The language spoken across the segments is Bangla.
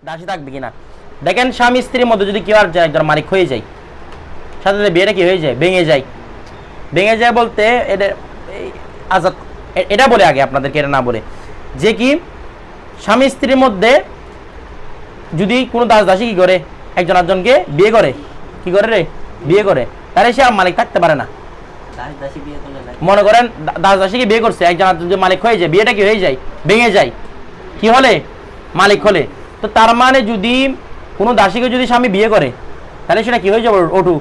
দাসী থাকবে কিনা। দেখেন স্বামী স্ত্রীর মধ্যে যদি কেউ আর একজন মালিক হয়ে যায়, সাথে সাথে বিয়েটা কি হয়ে যায়, ভেঙে যায় বলতে এটা আজাদ, এটা বলে আগে আপনাদেরকে, এটা না বলে যে কি স্বামী স্ত্রীর মধ্যে যদি কোনো দাস দাসী কি করে একজন আরেকজনকে বিয়ে করে, কি করে রে, বিয়ে করে, তাহলে সে আর মালিক থাকতে পারে না। মনে করেন দাস দাসীকে বিয়ে করছে, একজন আরেকজন মালিক হয়ে যায়, বিয়েটা কি হয়ে যায়, ভেঙে যায়, কি হলে, মালিক হলে। তো তার মানে যদি কোনো দাসীকে যদি স্বামী বিয়ে করে তাহলে সেটা কি হয়ে যাবে, ওটু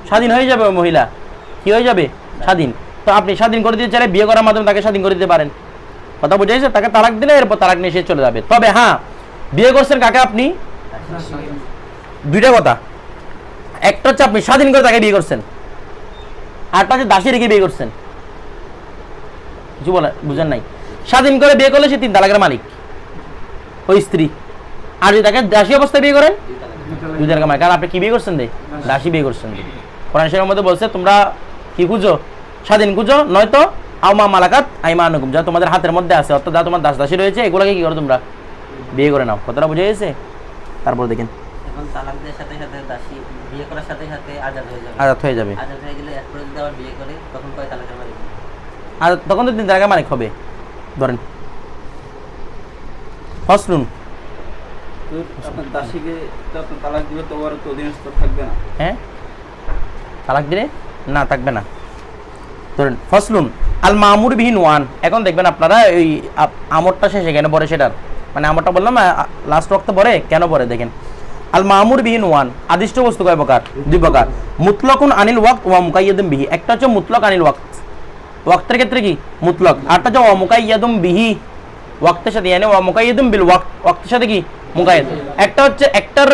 স্বাধীন হয়ে যাবে, মহিলা কি হয়ে যাবে, স্বাধীন। তো আপনি স্বাধীন করে দিতে চাইলে বিয়ে করার মাধ্যমে তাকে স্বাধীন করে দিতে পারেন, কথা বুঝে গেছে। তাকে তালাক দিলে এরপর তালাক নিয়ে সে চলে যাবে। তবে হ্যাঁ, বিয়ে করছেন কাকে আপনি, দুইটা কথা, একটা হচ্ছে আপনি স্বাধীন করে তাকে বিয়ে করছেন, আরটা হচ্ছে দাসী রেখে বিয়ে করছেন। কিছু বলে বুঝেন নাই? স্বাধীন করে বিয়ে করলে সে 3 তালাকের মালিক, ওই স্ত্রী। আর যদি তাকে দাসী অবস্থায় বিয়ে করেন 2 তালাকের মালিক। কারণ আপনি কি বিয়ে করছেন, দাসী বিয়ে করছেন। কোরআন শরীফের মধ্যে বলছে তোমরা কি খুঁজো, স্বাধীন খুঁজো, নয়তো আওমা মালাকাত আইমানুকুম, যা তোমাদের হাতের মধ্যে আছে, অর্থাৎ যা তোমার দাস দাসী রয়েছে এগুলোকে কি করো, তোমরা বিয়ে করে নাও। কথাটা বুঝে গেছে? তারপর দেখেন এখন তালাক দেওয়ার সাথে সাথে দাসী বিয়ে করার সাথে সাথে আজাদ হয়ে যাবে। আজাদ হয়ে যাবে। আজাদ হয়ে গেলে এরপরে যদি আবার বিয়ে করে তখন কয় তালাকের মালিক? আর তখন তো 3 তালাকের মালিক হবে। ধরেন ফসলুন, আপনার দাসীকে আপনার তালাক দিলে তো ওর তো অধীনস্থ থাকবে না। হ্যাঁ, তালাক দিলে না থাকবে না। ধরেন ফসলুন আল মামুর বিহীন ওয়ান। এখন দেখবেন আপনারা ওই আমরটা শেষে কেন পড়ে, সেটার মানে আমরটা বললাম লাস্ট ওয়াক্ত পড়ে কেন পড়ে দেখেন। আল মামুর বিহীন ওয়ান, আদিষ্ট বস্তু কয় প্রকার, 2 প্রকার। মুতলাকুন আনিল ওয়াক্ত ওয়া মুকাইয়াদুম বিহি। একটা হচ্ছে মুতলাক আনিল ওয়াক্ত, ওয়াক্তের ক্ষেত্রে কি মুতলাক। আরটা হচ্ছে ওয়া মুকাইয়াদুম বিহি, ওয়াক্তের সাথে, মানে ওয়া মুকাইয়াদুম বিল ওয়াক্ত, ওয়াক্তের সাথে কি মুকাইয়াদ। একটা হচ্ছে একটার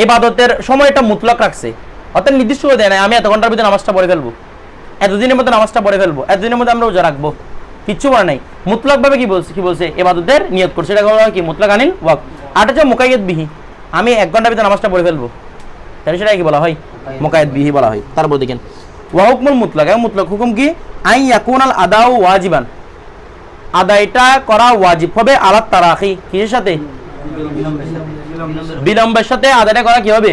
ইবাদতের সময়টা মুতলাক রাখছে, অর্থাৎ নির্দিষ্ট করে দেয় না আমি এত ঘন্টার ভিতরে নামাজটা পড়ে ফেলবো, এতদিনের মধ্যে নামাজটা পড়ে ফেলবো, এতদিনের মধ্যে আমরা রোজা রাখবো, কিচ্ছু বলে নাই। মুতলাক ভাবে কি বলছে ইবাদতের নিয়ত করছে, এটা কি মুতলাক আনিল ওয়াক্ত। আর হচ্ছে মুকাইয়াদ বিহি, আমি 1 ঘন্টার ভিতরে নামাজটা পড়ে ফেলবো, তাহলে সেটা কি বলা হয়, মুকাইয়াদ বিহি বলা হয়। তারপর দেখেন ওয়া হুকমুল মুতলাক, মুতলাক হুকুম কি, আই ইয়াকুনাল আদাউ ওয়াজিবান, আদায়টা করা ওয়াজিব হবে, আলাত তারাখি, কিসের সাথে, বিলম্বের সাথে আদায়টা করা কি হবে।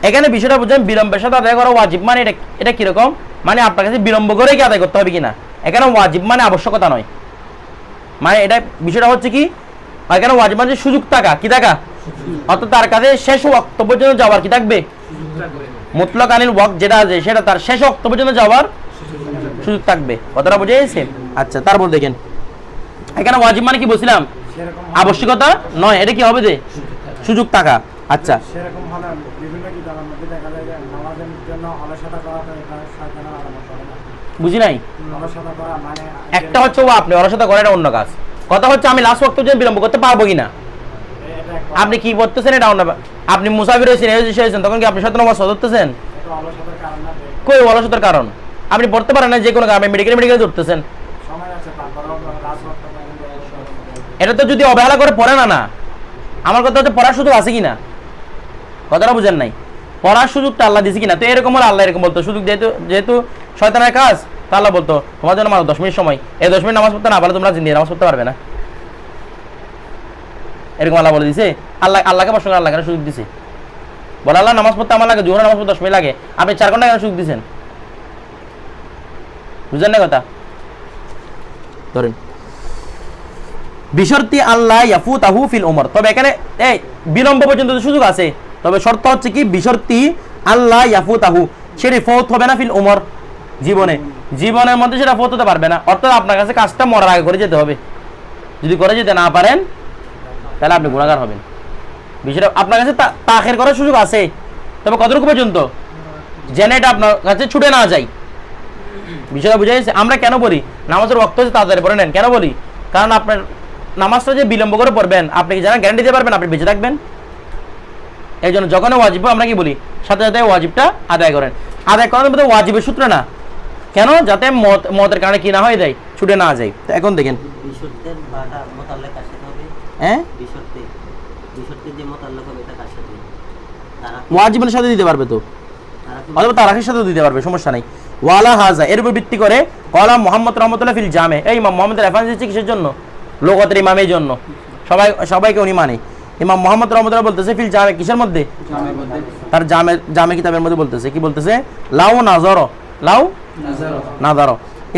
এখানে বিষয়টা বুঝছেন, বিলম্বের সাথে আদায় করা ওয়াজিব মানে এটা কিরকম, মানে আপনার কাছে বিলম্ব করে কি আদায় করতে হবে কিনা। এখানে ওয়াজিব মানে আবশ্যকতা নয়, মানে এটা বিষয়টা হচ্ছে কি, এখানে ওয়াজিব মানে সুযোগ থাকা, কি থাকা, অর্থাৎ তার কাছে শেষ ওয়াক্ত পর্যন্ত যাওয়ার কি থাকবে, মুতলাক আনিল ওয়াক্ত যেটা আছে সেটা তার শেষ ওয়াক্ত পর্যন্ত যাওয়ার সুযোগ থাকবে। কথাটা বুঝে গেছে? আচ্ছা, তারপর দেখেন এখানে ওয়াজিব মানে কি বলছিলাম, আবশ্যকতা নয়, এটা কি হবে যে সুযোগ থাকা। আচ্ছা, সেরকম হলে বিভিন্ন কিতাবের মধ্যে দেখা যায় যে নামাজের জন্য অলসতা করা, তো এটা শয়তানের আলামত হয় না। বুঝি নাই? অলসতা করা মানে একটা হচ্ছে ও আপনি অলসতা করেন, এটা অন্য কাজ। কথা হচ্ছে আমি লাস্ট ওয়াক্ত পর্যন্ত বিলম্ব করতে পারবো কিনা। এটা এক আপনি কি করতেছেন এটা অন্য, আপনি মুসাফির হয়েছেন তখন কি আপনি শত নামাজ ধরতেছেন, এটা অলসতার কারণ না, কই অলসতার কারণ, আপনি পড়তে পারেন না যে কোনো কারণে, মেডিকেল ধরতেছেন, সময় আছে, তারপরেও রাজভক্ত এটা তো যদি অবহেলা করে পড়ে না। আমার কথা হচ্ছে পড়ার সুযোগ আছে কিনা, কথাটা বুঝেন নাই, পড়ার সুযোগটা আল্লাহ দিয়েছে কিনা। তো এরকম হলে আল্লাহ এরকম বলতো, সুযোগ যেহেতু শয়তানের কাজ, তা আল্লাহ বলতো তোমার জন্য মাত্র 10 মিনিট সময়, এই 10 মিনিট নামাজ পড়তে না পারলে তোমরা জিন্দিগি নামাজ পড়তে পারবে না, এরকম আল্লাহ বলে দিছে। আল্লাহকে প্রশ্ন আল্লাহ কেন সুযোগ দিছে, বলে আল্লাহ নামাজ পড়তে আমার লাগে, জোহরের নামাজ পড়তে 10 মিনিট লাগে, আপনি 4 ঘন্টা কেন সুযোগ দিচ্ছেন, বুঝেন না কথা। ধরেন বিশর্তি আল্লাহ ইয়াফুতাহু ফিল উমর, তবে এখানে এই বিলম্ব পর্যন্ত সুযোগ আছে, তবে শর্ত হচ্ছে কি, বিশর্তি আল্লাহ ইয়াফুতাহু, সেটা ফৌত হবে না ফিল উমর, জীবনের মধ্যে সেটা ফৌত হতে পারবে না। অর্থাৎ আপনার কাছে কাজটা মরার আগে করে যেতে হবে, যদি করে যেতে না পারেন তাহলে আপনি গুনাহগার হবেন। বিষয়টা আপনার কাছে তাখির করার সুযোগ আছে, তবে কতটুকু পর্যন্ত, যেন এটা আপনার কাছে ছুটে না যায়। বিষয়টা বুঝে গেছে? আমরা কেন বলি নামাজের ওয়াক্ত হচ্ছে তাড়াতাড়ি পড়ে নেন, কেন বলি, কারণ আপনার নামাজটা যে বিলম্ব করে পড়বেন আপনি কি জানেন, গ্যারান্টি দিতে পারবেন আপনি বেঁচে থাকবেন। এই জন্য যখন ওয়াজিব আমরা কি বলি, সাথে সাথে ওয়াজিবটা আদায় করেন। আদায় করার মধ্যে ওয়াজিবের সূত্র না, কেন, যাতে মতের কারণে কি না হয়ে যায়, ছুটে না যায়। তো এখন দেখেন বিশুদ্ধের বাটা মোতাল্লাক কার সাথে হবে, হ্যাঁ, বিশুদ্ধের যে মোতাল্লাক হবে এটা কার সাথে, ওয়াজিবের সাথে দিতে পারবে তো, অথবা তারাকের সাথেও দিতে পারবে, সমস্যা নাই। ওয়ালা হাজা, এর উপর ভিত্তি করে কলা মোহাম্মদ রহমতুল্লাহ ফিল জামে, এই ইমাম মোহাম্মদের রেফারেন্স দিচ্ছে কিসের জন্য, লোগতের ইমামের জন্য, সবাইকে উনি মানে। ইমাম মোহাম্মদ রহমতুল্লাহ বলতেছে ফিল জামে, কিসের মধ্যে? জামের মধ্যে তার জামে কিতাবের মধ্যে বলতেছে, কি বলতেছে? লাউ নাজারো।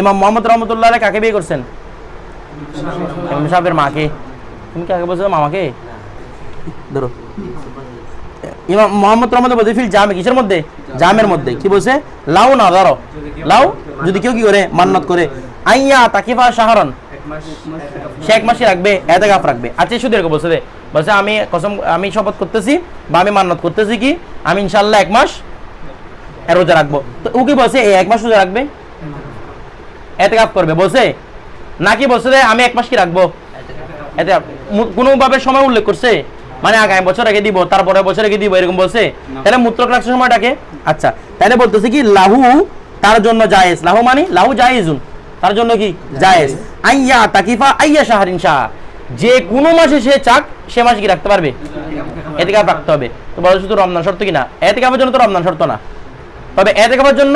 ইমাম মোহাম্মদ রহমতুল্লাহ কাকে বিয়ে করছেন? ইমাম সাহেবের মাকে। তুমি কাকে বলছো? মামাকে? ধরো, ইমাম মোহাম্মদ রহমত বলতে ফিল জামে, কিসের মধ্যে? জামের মধ্যে। কি বলছে? লাউ নাজারো, লাউ যদি কেউ কি করে মান্নাত করে, আইয়া তাকিফা শাহরান, সে 1 মাসই রাখবে, এতেকাফ রাখবে। আচ্ছা শুধু এরকম বলছে, বলছে আমি শপথ করতেছি বা আমি মান্নাত করতেছি কি আমি ইনশাআল্লাহ 1 মাস রোজা রাখবো। তো ও কি বলছে? এই 1 মাস রোজা রাখবে, এতেকাফ করবে বলছে, নাকি বলছে যে আমি 1 মাস কি রাখবো? এতে কোনোভাবে সময় উল্লেখ করছে? মানে আগামী বছর রেখে দিব, তারপরে বছর রেখে দিব, এরকম বলছে? তাহলে মুত্রক রাখছে সময়টাকে। আচ্ছা তাহলে বলতেছে কি লাহু তার জন্য জায়েজ, লাহু মানে লাহু জায়েজুন, তার জন্য কি জায়েজ। আইয়া তাকিফা আইয়া শাহরিন শাহ, যে কোনো মাসে সে চাক সে মাসে কি রাখতে পারবে, এতেকাফ রাখতে হবে। তো বলো শুধু রমজান শর্ত কি না? এতেকাফের জন্য তো রমজান শর্ত না, তবে এতেকাফের জন্য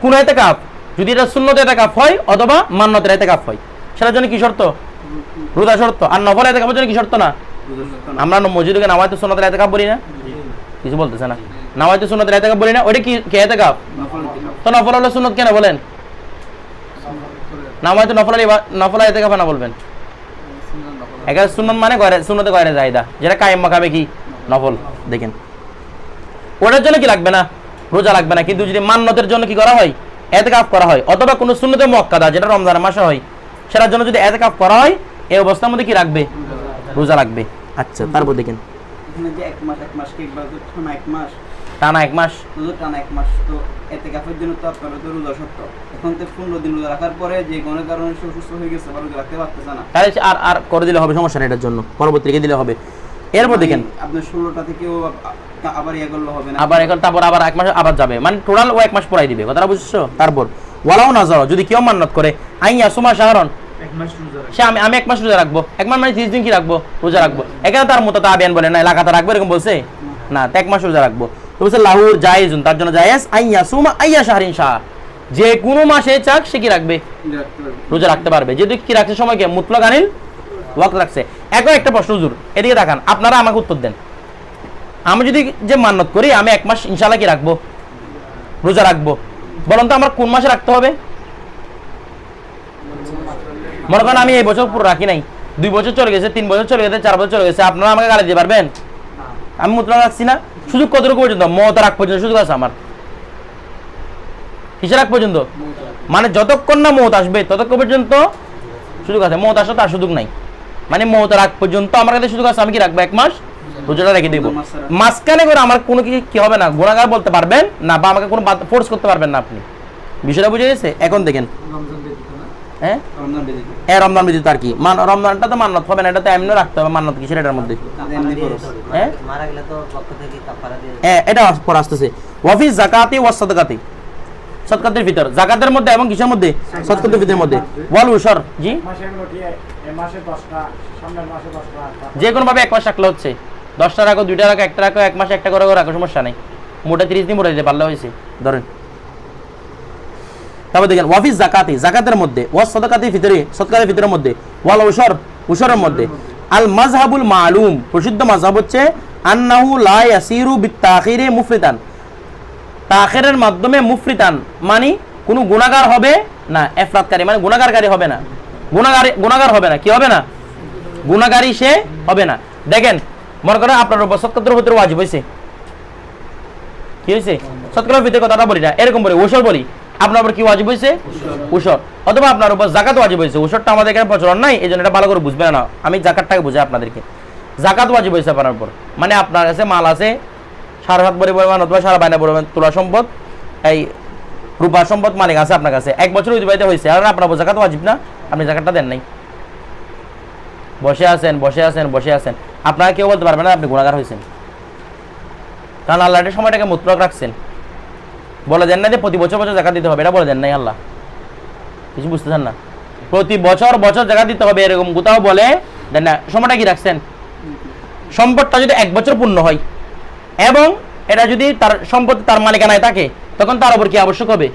কোন এতেকাফ যদি এটা সুন্নত এতেকাফ হয় অথবা মান্নতের এতেকাফ হয়, সেটার জন্য কি শর্ত? রোজা শর্ত। আর নফল এতেকাফের জন্য কি শর্ত না? আমরা মসজিদে নামাজে সুন্নতের এতেকাফ বলি না, কিছু বলতেছে না, নামাজে সুন্নতের এতেকাফ বলি না, ওটা কি এতেকাফ? তো নফল হলো সুন্নত কেন বলেন? নামাজে নফল এতেকাফ না বলবেন? এখানে সুন্নত মানে সুন্নতে গয়রে জায়েদা, যেটা কায়েম মাকামে কি নফল। দেখেন ওটার জন্য কি লাগবে না, রোজা লাগবে না। কিন্তু যদি মান্নতের জন্য কি করা হয়, এতেকাফ করা হয়, অথবা কোনো সুন্নতে মুআক্কাদা যেটা রমজানের মাসে হয়, সেটার জন্য যদি এতেকাফ করা হয়, এই অবস্থার মধ্যে কি রাখবে? রোজা রাখবে। আচ্ছা তারপর দেখেন এখানে যে 1 মাস কি একবার টানা 1 মাস, টানা 1 মাস, টানা 1 মাস, তো এতেকাফের জন্য তো আপনার তো রোজা শর্ত। এখন তো 15 দিন রোজা রাখার পরে যে কোনো কারণে সে অসুস্থ হয়ে গেছে বা রোজা রাখতে পারতেছে না, তাহলে আর করে দিলে হবে, সমস্যা নেই, এটার জন্য পরবর্তী রেখে দিলে হবে। এরপর দেখেন আপনার 16টা থেকেও আবার ইয়ে করলে হবে না, আবার এখন তারপর আবার 1 মাস আবার যাবে, মানে টোটাল ও 1 মাস পড়াই দিবে, কথাটা বুঝছো? তারপর ওয়ালাউ নাজার, যদি কেউ মান্নাত করে আইয়া সুমা শাহরন, সে আমি 1 মাস রোজা রাখবো, 1 মাস মানে 30 দিন কি রাখবো, রোজা রাখবো। এখানে তার মতো তাবিয়ান বলে না লাগাতার রাখবো এরকম বলছে না, 1 মাস রোজা রাখবো। তো বলছে লাহুর জায়েজুন, তার জন্য জায়েজ, আইয়া সুমা আইয়া শাহরিন শাহ, যে কোনো মাসে চাক সে কি রাখবে, রোজা রাখতে পারবে। যেহেতু কি রাখছে সময় কি মুতলাক আনিল ওয়াক্ত রাখছে। এখন একটা প্রশ্ন হুজুর, এদিকে তাকান, আপনারা আমাকে উত্তর দেন। আমি যদি যে মান্নত করি আমি 1 মাস ইনশাআল্লাহ কি রাখবো, রোজা রাখবো, বলুন তো আমার কোন মাসে রাখতে হবে? মনে করেন আমি এই বছর পুরো রাখি নাই, 2 বছর চলে গেছে, 3 বছর চলে গেছে, 4 বছর চলে গেছে, আপনারা আমাকে গালি দিতে পারবেন? আমি মুতলাক রাখছি না, সুযোগ কতটুকু পর্যন্ত? মত রাখ পর্যন্ত সুযোগ আছে আমার, কিসে রাখ পর্যন্ত? মানে যতক্ষণ না মত আসবে ততক্ষণ পর্যন্ত সুযোগ আছে, মত আসলে তার সুযোগ নাই, মানে মত রাখ পর্যন্ত আমার কাছে সুযোগ আছে, আমি কি রাখবো 1 মাস রোজাটা রেখে দিব। মাঝখানে করে আমার কোনো কি হবে না, গুনাহগার বলতে পারবেন না বা আমাকে কোনো ফোর্স করতে পারবেন না আপনি। বিষয়টা বুঝে গেছে? এখন দেখেন হ্যাঁ রমজান ব্যতীত আর কি, রমজানটা তো মান্নত হবে না, এটা তো এমনি রাখতে হবে, মান্নত কিসের এটার মধ্যে? হ্যাঁ মারা গেলে তো পক্ষ থেকে কাফারা দিয়ে হ্যাঁ এটা পর আসতেছে। ওয়াফিস যাকাতি ওয়াস সাদাকাতি, সদকাতের ভিতর, যাকাতের মধ্যে এবং কিসের মধ্যে? সদকাতের ভিতরের মধ্যে। ওয়াল উশর, জি মাসের মধ্যে এই মাসে 10টা, সামনের মাসে 10টা, যে কোনো ভাবে 1 মাস রাখলে হচ্ছে, 10টা রাখো, 2টা রাখো, 1টা রাখো, 1 মাসে 1টা করে রাখো, সমস্যা নেই। মোটা 30 দিন মোটা দিতে পারলে হয়েছে, ধরেন। তারপর দেখেন ওয়াফিস যাকাতি, যাকাতের মধ্যে, ওয়াস সাদাকাতির ভিতরে, সদকাতের ভিতরের মধ্যে, ওয়াল উশর, উশরের মধ্যে। আল মাযহাবুল মালুম, প্রসিদ্ধ মাযহাব হচ্ছে আন্নাহু লা ইয়াসিরু বিত্তাখিরি মুফরিতান, তাখিরের মাধ্যমে মুফরিতান মানে কোনো গুনাহগার হবে না, ইফরাতকারী মানে গুনাহগারকারী হবে না, গুনাহগার হবে না, কি হবে না? গুনাহগারী সে হবে না। দেখেন মনে করেন আপনার উপর সদকাতের ভিতরে ওয়াজিব হয়েছে, কি হয়েছে? সদকাতের ভিতরে কথাটা বলি না, এরকম বলি, ওশর বলি, আপনার উপর কি ওয়াজিব হয়েছে? ওশর। অথবা আপনার উপর যাকাত ওয়াজিব হয়েছে, ওশরটা আমাদের এখানে প্রচলন নাই, এই জন্য এটা ভালো করে বুঝবেন না, আমি যাকাতটাকে বুঝাই আপনাদেরকে। যাকাত ওয়াজিব হয়েছে আপনার উপর, মানে আপনার কাছে মাল আছে 7.5 ভরি পরিমাণ অথবা 12.5 পরিমাণ তোলা সম্পদ, এই রূপা সম্পদ মালিক আছে আপনার কাছে, 1 বছর অতিবাহিত হয়েছে, আর আপনার উপর যাকাত ওয়াজিব না, আপনি যাকাতটা দেন নাই, বসে আছেন, আপনারা কেউ বলতে পারবেন না আপনি গুনাহগার হয়েছেন, কারণ আল্লাহ এটা সময়টাকে মুতলাক রাখছেন। বলে দেন না যে প্রতি বছর যাকাত দিতে হবে, এটা বলে দেন নাই আল্লাহ, কিছু বুঝতেছেন না? প্রতি বছর যাকাত দিতে হবে এরকম কোথাও বলে দেন না। সময়টা কি রাখছেন? সম্পদটা যদি 1 বছর পূর্ণ হয় এবং এটা যদি তার সম্পত্তি তার মালিকানায় থাকে, তখন তার উপর কি আবশ্যক হবে?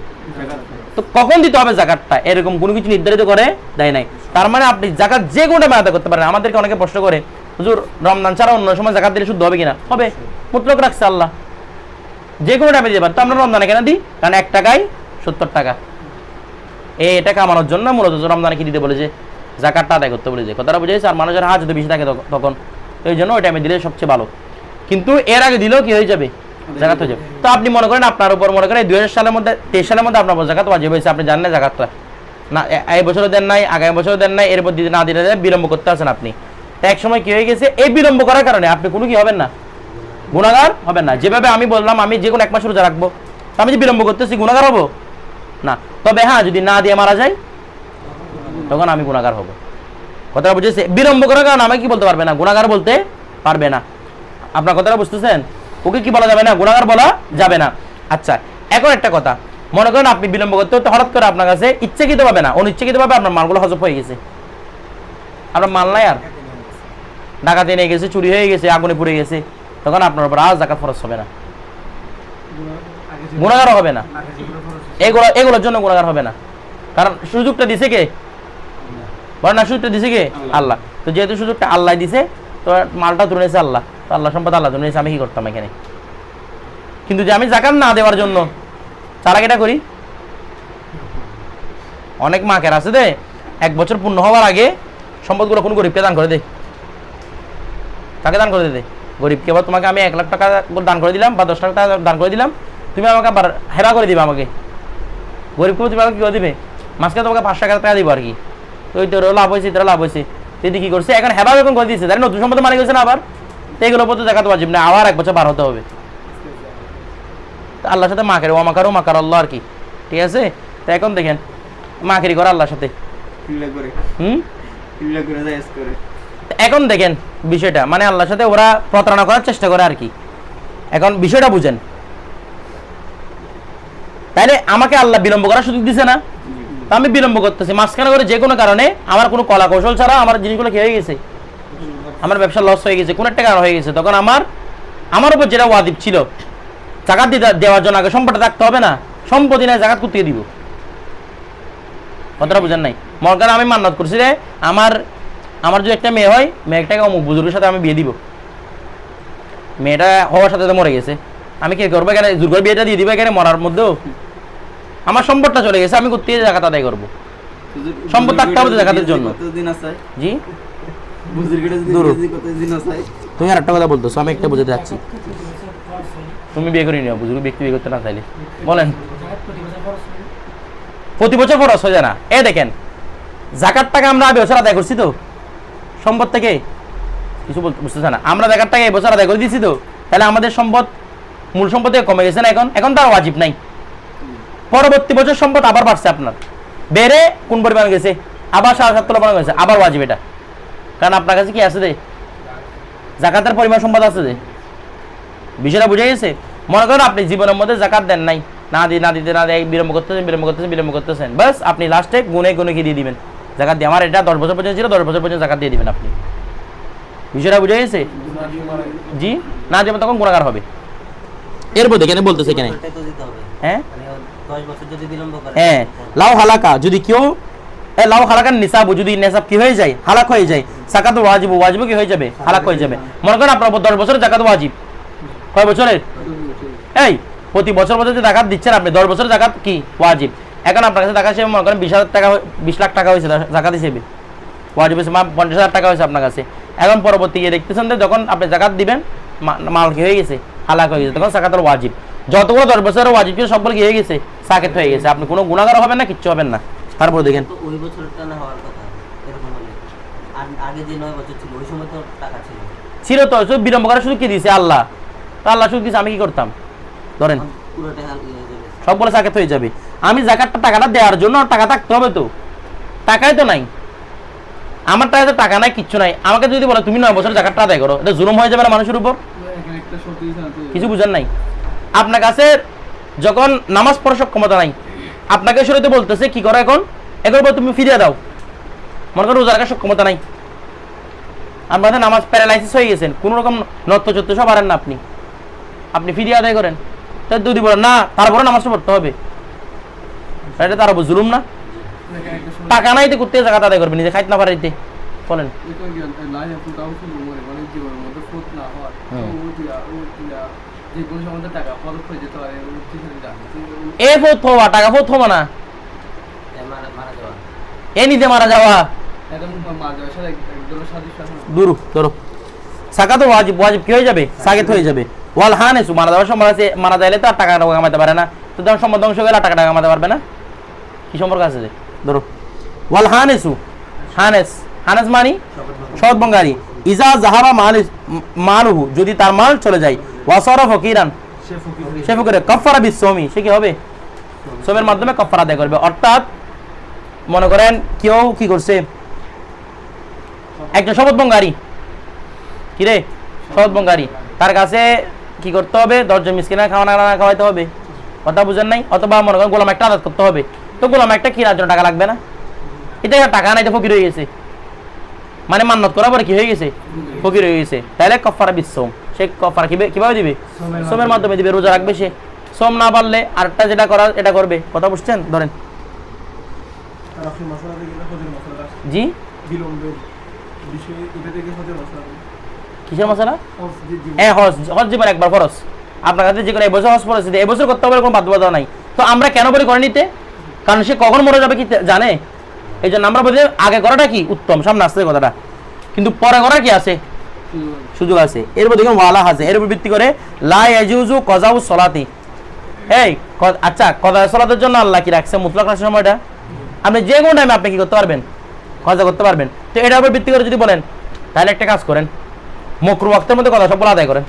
তো কখন দিতে হবে জাকাতটা এরকম কোনো কিছু নির্ধারিত করে দেয় নাই। তার মানে আপনি জাকাত যে কোনো টাইমে আদায় করতে পারেন। আমাদেরকে অনেকে প্রশ্ন করে, হুজুর রমজান ছাড়া অন্য সময় জাকাত দিলে শুদ্ধ হবে কিনা? হবে, মুতলক রাখছে আল্লাহ, যে কোনো টাইমে দিতে পারেন। তো আমরা রমজানে কেন দিই? কারণ 1 টাকায় 70 টাকা, এটা কামানোর জন্য মূলত রমজানে কি দিতে বলেছে? জাকাতটা আদায় করতে বলেছে। কথাটা বুঝেছে? আর মানুষের হাত যদি বেশি থাকে তখন, এই জন্য ওই টাইমে দিলে সবচেয়ে ভালো। কিন্তু এর আগে দিলেও কি হয়ে যাবে? জাকাত হয়ে যাবে। তো আপনি মনে করেন আপনার উপর মনে করেন 2000 সালের মধ্যে 23 সালের মধ্যে আপনার জাকাত ওয়াজিব হয়েছে, আপনি জানেন না জাকাতটা না, এই বছরও দেন নাই, আগামী বছরও দেন নাই, এরপর দিতে না দিলে বিলম্ব করতে আছেন আপনি। তো এক সময় কি হয়ে গেছে, এই বিলম্ব করার কারণে আপনি কোনো কি হবেন না, গুনাহগার হবেন না। যেভাবে আমি বললাম আমি যে কোনো 1 মাস রোজা রাখবো, তো আমি যে বিলম্ব করতেছি গুনাহগার হবো না। তবে হ্যাঁ, যদি না দিয়ে মারা যায় তখন আমি গুনাহগার হব। কথাটা বুঝেছে? বিলম্ব করার কারণে আমি কি বলতে পারবে না, গুনাহগার বলতে পারবে না। আপনার কথাটা বুঝতেছেন? ওকে কি বলা যাবে না, গুনাহগার বলা যাবে না। আচ্ছা, এখন একটা কথা, মনে করেন আপনি বিলম্ব করতে হতে হঠাৎ করে আপনার কাছে ইচ্ছাকৃতভাবে না অনিচ্ছাকৃতভাবে আপনার মালগুলো হজব হয়ে গেছে, আপনার মাল নাই আর, ডাকাতি নিয়ে গেছে, চুরি হয়ে গেছে, আগুনে পুড়ে গেছে, তখন আপনার উপর আর জাকাত খরচ হবে না, গুনাহগার হবে না। এগুলোর জন্য গুনাহগার হবে না, কারণ সুযোগটা দিছে কে? বলেন না, সুযোগটা দিছে কে? আল্লাহ। তো যেহেতু সুযোগটা আল্লাহ দিছে, তো মালটা তুলে নিয়েছে আল্লাহ, তো আল্লাহ সম্পদ আল্লাহ তুলে নিয়েছে, আমি কি করতাম এখানে? কিন্তু যে আমি জাকাত না দেওয়ার জন্য চালাকিটা করি, অনেক মাকের আছে দে 1 বছর পূর্ণ হওয়ার আগে সম্পদগুলো কোন গরিবকে দান করে দে, তাকে দান করে দে। গরিবকে বা তোমাকে আমি 1 লাখ টাকা দান করে দিলাম বা 10 লাখ টাকা দান করে দিলাম, তুমি আমাকে আবার হেবা করে দিবে আমাকে, গরিবকে তুমি আমাকে কি করে দিবে? মাঝখানে তোমাকে 500 টাকা দিব আর কি। তো ওই তোর লাভ হয়েছে, তোর লাভ হয়েছে, তুই কি করছে? এখন হেবা এখন করে দিচ্ছে, তাই নতুন সম্পদ মালিক হয়েছে না আবার, তো এগুলোর প্রতি জাকাত ওয়াজিব না, আবার 1 বছর পার হতে হবে। আল্লাহর সাথে মাকের ওয়ামাকারও মাকার আল্লাহ আর কি, ঠিক আছে? তো এখন দেখেন মাকেরি করে আল্লাহর সাথে, এখন দেখেন বিষয়টা, মানে আল্লাহর সাথে ওরা প্রতারণা করার চেষ্টা করে আর কি। এখন বিষয়টা বুঝেন, তাইলে আমাকে আল্লাহ বিলম্ব করার সুযোগ দিছে না, আমি বিলম্ব করতেছি মাঝখানে করে, যে কোনো কারণে আমার কোনো কলা কৌশল ছাড়া আমার জিনিসগুলো কি হয়ে গেছে, আমার ব্যবসা লস হয়ে গেছে, কোনো একটা কারণ হয়ে গেছে, তখন আমার উপর যেটা ওয়াজিব ছিল জাকাত দেওয়ার জন্য আগে সম্পদটা রাখতে হবে না, সম্পত্তি নাই জাকাত করতে দিব। কথাটা বুঝেন নাই? মনে করেন আমি মান্নাত করছি রে, আমার যদি একটা মেয়ে হয়, মেয়েটাকে অমুক বুজুর্গের সাথে আমি বিয়ে দিব, মেয়েটা হওয়ার সাথে তো মরে গেছে, আমি কি করবো? এখানে জোর বিয়েটা দিয়ে দিব এখানে মরার মধ্যেও? আমার সম্পদটা চলে গেছে, আমি করতে জাকাত আদায় করবো, সম্পদ থাকতে হবে জাকাতের জন্য। জি তুমি আর একটা কথা বলতেছো, আমি একটা বুঝতে যাচ্ছি, তুমি বিয়ে করে নিও, বুঝলি ব্যক্তি বিয়ে করতে না চাইলে বলেন প্রতি বছর খরচ হয়ে যায় না। এ দেখেন জাকাত টাকা আমরা বছর আদায় করছি তো, সম্পদ থেকে কিছু বুঝতেছে না, আমরা জাকাত টাকা এই বছর আদায় করে দিচ্ছি তো, তাহলে আমাদের সম্পদ মূল সম্পদ থেকে কমে গেছে না, এখন তার ওয়াজিব নাই। পরবর্তী বছর সম্পদ আবার বাড়ছে, আপনার বেড়ে কোন পরিমাণ গেছে, আবার 7.5 লাখ গেছে, আবার ওয়াজিব এটা, কারণ আপনার কাছে কি আছে দে, জাকাতের পরিমাণ সম্পদ আছে দে। বিষয়টা বুঝে গেছে? মনে করেন আপনি জীবনের মধ্যে জাকাত দেন নাই, না দিতে বিলম্ব করতেছেন, বাস আপনি লাস্টে গুনে কি দিয়ে দিবেন জাকাত দিয়ে, আমার এটা 10 বছর পর্যন্ত ছিল, 10 বছর পর্যন্ত জাকাত দিয়ে দিবেন আপনি। বিষয়টা বুঝে গেছে? জি না যেমন তখন গুনাহগার হবে। এরপর দেখেন বলতেছে কেন, হ্যাঁ 10 বছর যদি বিলম্ব করে, হ্যাঁ লাউ হালাকা, যদি কেউ লাউ হালাকার নিসাব, যদি নেসাব কি হয়ে যায়, হালাক হয়ে যায়, জাকাত ওয়াজিব কি হয়ে যাবে, হালাক হয়ে যাবে। মনে করেন আপনার 10 বছরের জাকাত ওয়াজিব, কয় বছরের? এই প্রতি বছর যে জাকাত দিচ্ছেন আপনি, 10 বছরের জাকাত কি ওয়াজিব। এখন আপনার কাছে টাকা হিসেবে মনে করেন 20,000 টাকা, 20 লাখ টাকা হয়েছে জাকাত হিসেবে, ওয়াজিব হয়েছে 50,000 টাকা হয়েছে আপনার কাছে। এখন পরবর্তী গিয়ে দেখতেছেন যে যখন আপনি জাকাত দিবেন মাল কি হয়ে গেছে, হালাক হয়ে গেছে, তখন জাকাতের ওয়াজিব, যতগুলো 10 বছরের ওয়াজিব ছিল সবগুলো কি হয়ে গেছে, সাকেত হয়ে গেছে, আপনি কোনো গুনাহগার হবেন না, কিচ্ছু হবেন না। তারপর দেখেন ওই বছরটা না হওয়ার কথা, এরকম হলে আগে যে 9 বছর ছিল ওই সময় তো টাকা ছিল তো বিলম্ব করার সুযোগ কি দিয়েছে আল্লাহ, তো আল্লাহ সুযোগ দিয়েছে, আমি কি করতাম? ধরেন পুরোটা সবগুলো জাকাত হয়ে যাবে, আমি জাকাতটা টাকাটা দেওয়ার জন্য টাকা থাকতে হবে তো, টাকাই তো নাই, আমার টাকা নাই, কিচ্ছু নাই, আমাকে যদি বলে তুমি 9 বছর জাকাতটা আদায় করো, এটা জুলুম হয়ে যাবে না মানুষের উপর? কিছু বুঝেন নাই? আপনার কাছে যখন নামাজ পড়ার সক্ষমতা নাই, আপনাকে শরীয়তে বলতেছে কি করো, এখন তুমি ফিরিয়ে দাও, মনে করো রোজা রাখার সক্ষমতা নাই, আপনাদের নামাজ প্যারালাইসিস হয়ে গেছেন, কোনো রকম নত্য সব পারেন না, আপনি ফিরিয়ে আদায় করেন, তাই যদি বলেন না তারপরে নামাজটা পড়তে হবে, এটা তো আরো জুলুম না? টাকা নাই তো করতে জায়গা আদায় করবে নিজে খাইতে না পারিতে বলেন। এ ফোত হওয়া টাকা ফোত হওয়া না, মারা যাওয়া এ নিজে মারা যাওয়া দূর ধরো। সাকাত ওয়াজিব, ওয়াজিব কি হয়ে যাবে? সাকাত হয়ে যাবে। ওয়াল হানেসু মারা যাওয়ার সময় আছে, মারা যাইলে তো আর টাকা কামাতে পারে না, তো যখন সম্পদ ধ্বংস হয়ে গেলে টাকা কামাতে পারবে না, কি সম্পর্ক আছে যে? ধরো ওয়াল হানেসু, হানেস, হানেস মানি সৎ বঙ্গারি, ইজা জাহাবা মালুহু যদি তার মাল চলে যায়, ওয়াসরা ফকিরান সে ফকির কাফারা বিশ্বমি, সে কি হবে? সোমের মাধ্যমে কাফারা আদায় করবে। অর্থাৎ মনে করেন কেউ কি করছে, একটা শপথ বঙ্গারি, কি রে শপথ বঙ্গারি, তার কাছে কি করতে হবে? 10 জন মিসকিনা খাওয়ানা খাওয়াইতে হবে, কথা বুঝেন নাই? অথবা মনে করেন গোলাম একটা আদাত করতে হবে, তো গোলাম একটা কেনার জন্য টাকা লাগবে না? এটা টাকা নাই তো ফকির হয়ে গেছে, মানে মান্নত করার পরে কি হয়ে গেছে? ফকির হয়ে গেছে। তাহলে কফারা বিশ্বম, সে কফারা কিভাবে দিবে? সোমের মাধ্যমে দিবে, রোজা রাখবে সে। সোম না পারলে আরেকটা যেটা করার এটা করবে, কথা বুঝছেন? ধরেন জি কিসের মশলা? হ্যাঁ হজ, হজ জীবন একবার ফরজ, আপনার কাছে যে কোনো এবছর হজ ফরজ, এবছর করতে হবে কোনো বাধ্যবাধকতা নাই। তো আমরা কেন বলি করে নিতে? কারণ সে কখন মরে যাবে কি জানে, এই জন্য আমরা বলি আগে করাটা কি উত্তম, সামনে আসতে কথাটা, কিন্তু পরে করার কি আছে? সুযোগ আছে। এর উপর দেখুন ওয়ালা আছে, এর উপর ভিত্তি করে লা ইয়াজুজু কজাউ সলাতি। এই আচ্ছা, কজা সলাতের জন্য আল্লাহ কি রাখছে? মুতলাক রাখছে সময়টা, আপনি যে কোনো টাইমে আপনি কি করতে পারবেন? কজা করতে পারবেন। তো এটার উপর ভিত্তি করে যদি বলেন, তাহলে একটা কাজ করেন, মকরু ওয়াক্তের মধ্যে কজা সবগুলো আদায় করেন।